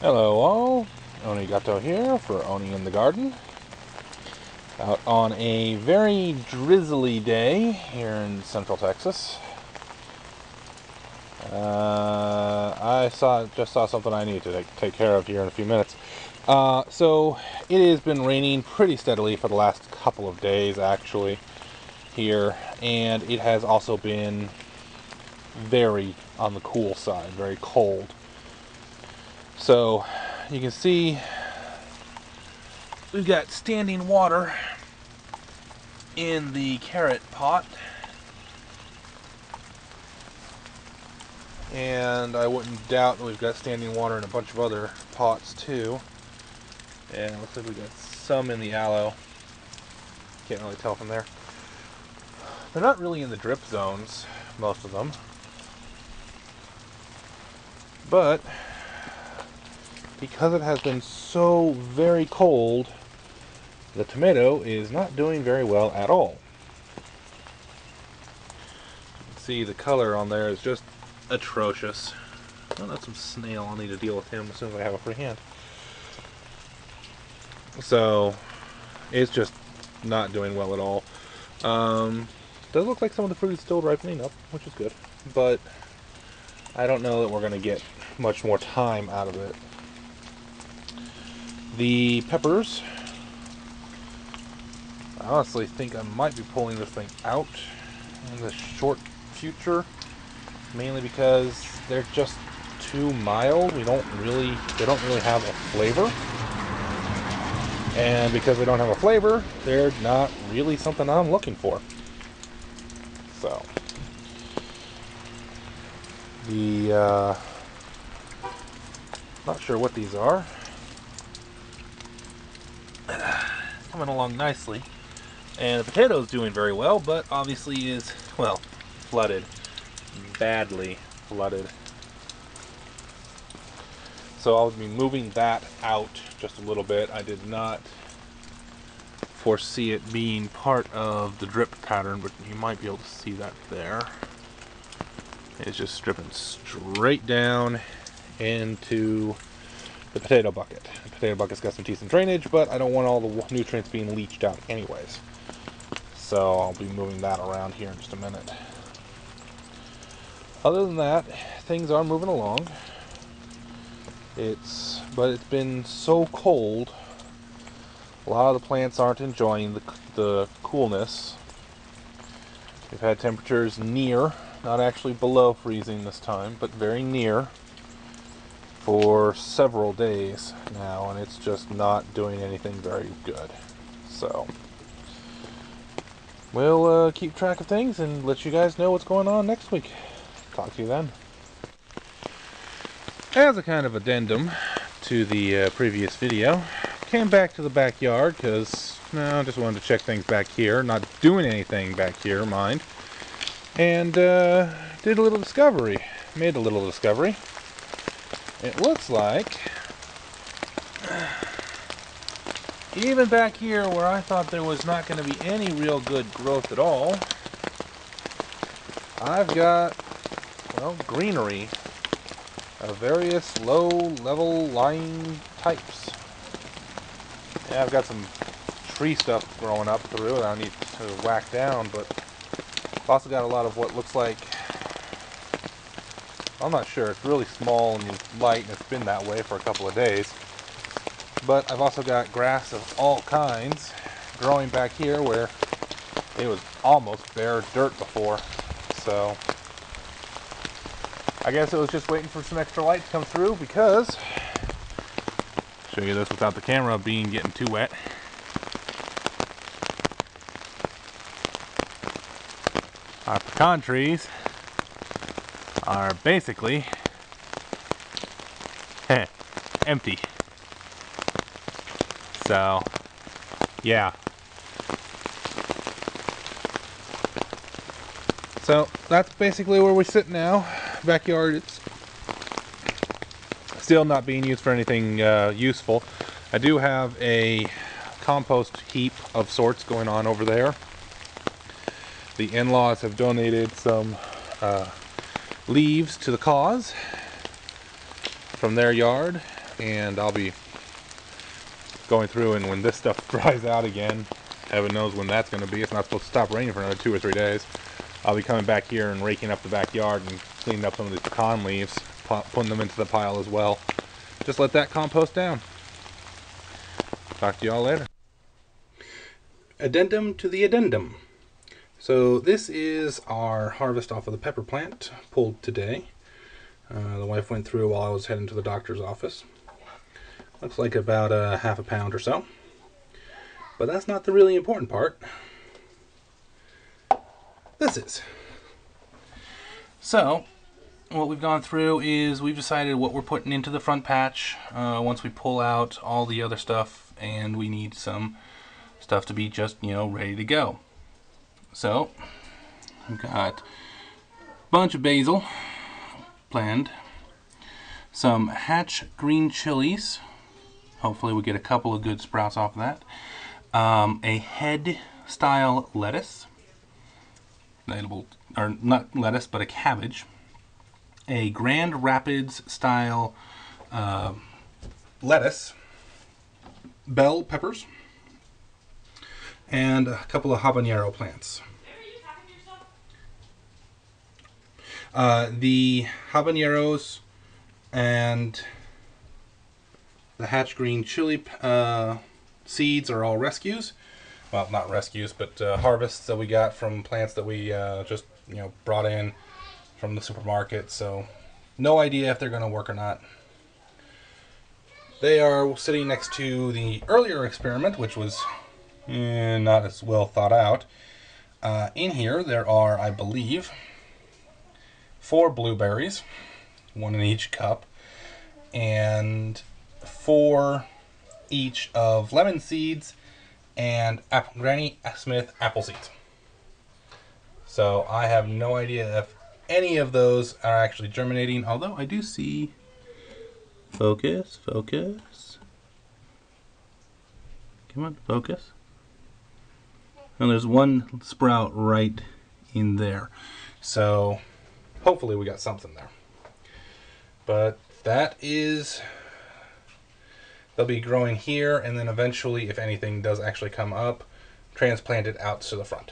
Hello all, Onigato here for Oni in the Garden. Out on a very drizzly day here in Central Texas. Just saw something I need to take care of here in a few minutes. So it has been raining pretty steadily for the last couple of days actually here, and it has also been very on the cool side, very cold. So you can see we've got standing water in the carrot pot, and I wouldn't doubt that we've got standing water in a bunch of other pots too. And it looks like we got some in the aloe. Can't really tell from there. They're not really in the drip zones, most of them, but because it has been so very cold, the tomato is not doing very well at all. You can see the color on there is just atrocious. Oh, that's some snail. I'll need to deal with him as soon as I have a free hand. So it's just not doing well at all. Does look like some of the fruit is still ripening up, which is good, but I don't know that we're going to get much more time out of it. The peppers, I honestly think I might be pulling this thing out in the short future, mainly because they're just too mild. They don't really have a flavor. And because they don't have a flavor, they're not really something I'm looking for. So the not sure what these are. Coming along nicely. And the potato's doing very well, but obviously is, well, flooded. Badly flooded. So I'll be moving that out just a little bit. I did not foresee it being part of the drip pattern, but you might be able to see that there. It's just dripping straight down into the potato bucket. The potato bucket's got some decent drainage, but I don't want all the nutrients being leached out anyways. So I'll be moving that around here in just a minute. Other than that, things are moving along. But it's been so cold, a lot of the plants aren't enjoying the coolness. We've had temperatures near, not actually below freezing this time, but very near for several days now, and it's just not doing anything very good. So we'll keep track of things and let you guys know what's going on next week. Talk to you then. As a kind of addendum to the previous video, came back to the backyard because I just wanted to check things back here, not doing anything back here, mind, and did a little discovery. Made a little discovery. It looks like even back here where I thought there was not going to be any real good growth at all, I've got, well, greenery of various low-level lying types. Yeah, I've got some tree stuff growing up through that I need to whack down, but I've also got a lot of what looks like, I'm not sure, it's really small and light, and it's been that way for a couple of days. But I've also got grass of all kinds growing back here where it was almost bare dirt before. So I guess it was just waiting for some extra light to come through, because show you this without the camera getting too wet. Our pecan trees are basically empty. So yeah. So that's basically where we sit now. Backyard, it's still not being used for anything useful. I do have a compost heap of sorts going on over there. The in-laws have donated some leaves to the cause from their yard. and I'll be going through, and when this stuff dries out again, heaven knows when that's going to be. It's not supposed to stop raining for another 2 or 3 days. I'll be coming back here and raking up the backyard and cleaning up some of these pecan leaves, putting them into the pile as well. Just let that compost down. Talk to y'all later. Addendum to the addendum. So this is our harvest off of the pepper plant, pulled today. The wife went through while I was heading to the doctor's office. Looks like about a half a pound or so. But that's not the really important part. This is. So, what we've gone through is we've decided what we're putting into the front patch once we pull out all the other stuff, and we need some stuff to be just, ready to go. So, we've got a bunch of basil planned, some hatch green chilies. Hopefully we get a couple of good sprouts off of that. A head style lettuce, or not lettuce, but a cabbage. A Grand Rapids style lettuce, bell peppers, and a couple of habanero plants. The habaneros and the hatch green chili seeds are all rescues. Well, not rescues, but harvests that we got from plants that we just brought in from the supermarket. So no idea if they're going to work or not. They are sitting next to the earlier experiment, which was not as well thought out. In here there are, I believe, 4 blueberries, 1 in each cup, and 4 each of lemon seeds and Granny Smith apple seeds. So I have no idea if any of those are actually germinating, although I do see, focus, come on, focus. And there's 1 sprout right in there. So hopefully we got something there. But that is, they'll be growing here, and then eventually, if anything does actually come up, transplant it out to the front.